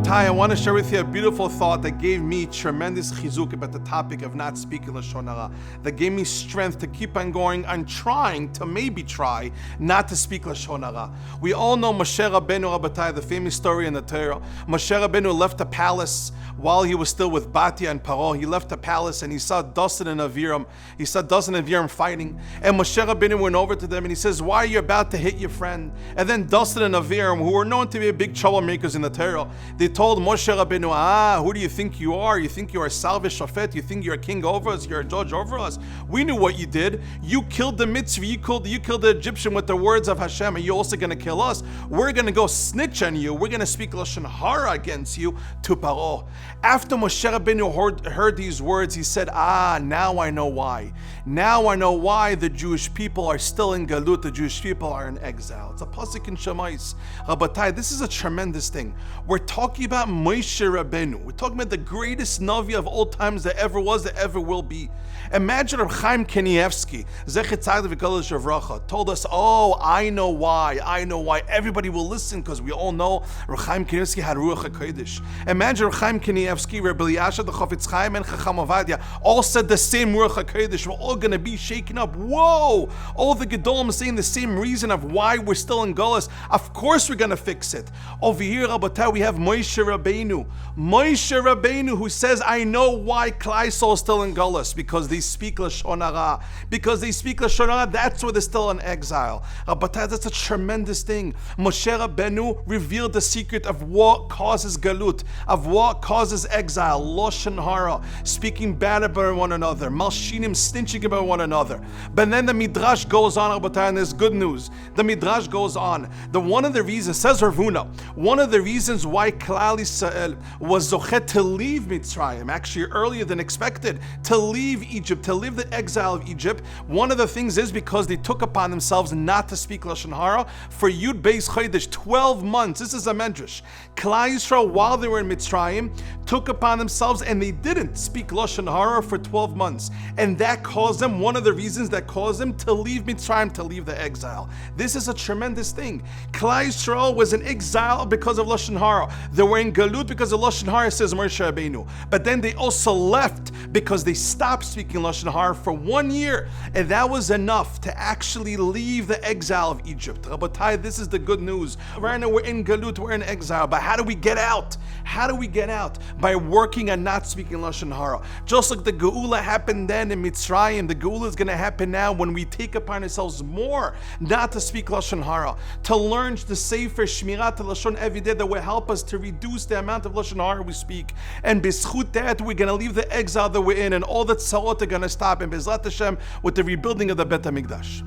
Rabotai, I want to share with you a beautiful thought that gave me tremendous chizuk about the topic of not speaking Lashon Hara, that gave me strength to keep on going and trying to maybe try not to speak Lashon Hara. We all know Moshe Rabbeinu, Rabotai, the famous story in the Torah. Moshe Rabbeinu left the palace while he was still with Batia and Paro. He left the palace and he saw Dasan and Aviram. He saw Dasan and Aviram fighting. And Moshe Rabbeinu went over to them and he says, "Why are you about to hit your friend?" And then Dasan and Aviram, who were known to be big troublemakers in the Torah, they told Moshe Rabbeinu, who do you think you are? You think you're a salvish shofet? You think you're a king over us? You're a judge over us? We knew what you did. You killed the mitzvah. You killed the Egyptian with the words of Hashem, and you're also going to kill us. We're going to go snitch on you. We're going to speak Lashon Hara against you to Paro. After Moshe Rabbeinu heard these words, he said, now I know why. Now I know why the Jewish people are still in galut. The Jewish people are in exile. It's a pasuk in Shemais. Rabotai, this is a tremendous thing. We're talking about Moshe Rabbeinu. We're talking about the greatest Navi of all times that ever was, that ever will be. Imagine Reb Chaim Kanievsky, Zechet Tzaddik v'Kodesh Avracha, told us, I know why. I know why. Everybody will listen because we all know Reb Chaim Kanievsky had Ruach HaKodesh. Imagine Reb Chaim Kanievsky, Reb Eliyasha, the Chofetz Chaim, and Chacham Ovadia all said the same Ruach HaKodesh. We're all going to be shaken up. Whoa! All the Gedolim saying the same reason of why we're still in Gullus. Of course we're going to fix it. Over here, Rabotai, we have Moshe Rabbeinu. Moshe Rabbeinu who says, I know why Klal Yisrael is still in Gullus, because they speak Lashon Hara. Because they speak Lashon Hara, that's why they're still in exile. Rabotai, that's a tremendous thing. Moshe Rabbeinu revealed the secret of what causes galut, of what causes exile. Lashon Hara, speaking bad about one another. Malshinim, stinching about one another. But then the Midrash goes on, Rabotai, and there's good news. The Midrash goes on. One of the reasons, says Ravuna, one of the reasons why Klal Yisrael was zochet to leave Mitzrayim, actually earlier than expected, to leave Egypt, to live the exile of Egypt, one of the things is because they took upon themselves not to speak Lashon Hara for Yud Beis Chodesh, 12 months. This is a medrash. Klal Yisrael, while they were in Mitzrayim, took upon themselves and they didn't speak Lashon Hara for 12 months. And that caused them, one of the reasons that caused them to leave Mitzrayim, to leave the exile. This is a tremendous thing. Klal Yisrael was in exile because of Lashon Hara. They were in galut because of Lashon Hara, says Moshe Rabbeinu. But then they also left because they stopped speaking Lashon Hara for 1 year. And that was enough to actually leave the exile of Egypt. Rabotai, this is the good news. Right now we're in galut, we're in exile. But how do we get out? How do we get out? By working and not speaking Lashon Hara. Just like the Geula happened then in Mitzrayim, the Geula is going to happen now when we take upon ourselves more not to speak Lashon Hara, to learn the Sefer Shmirat Lashon every day that will help us to reduce the amount of Lashon Hara we speak. And b'schut that, we're going to leave the exile that we're in, and all the tzarot are going to stop. And Bezrat Hashem, with the rebuilding of the Bet HaMikdash.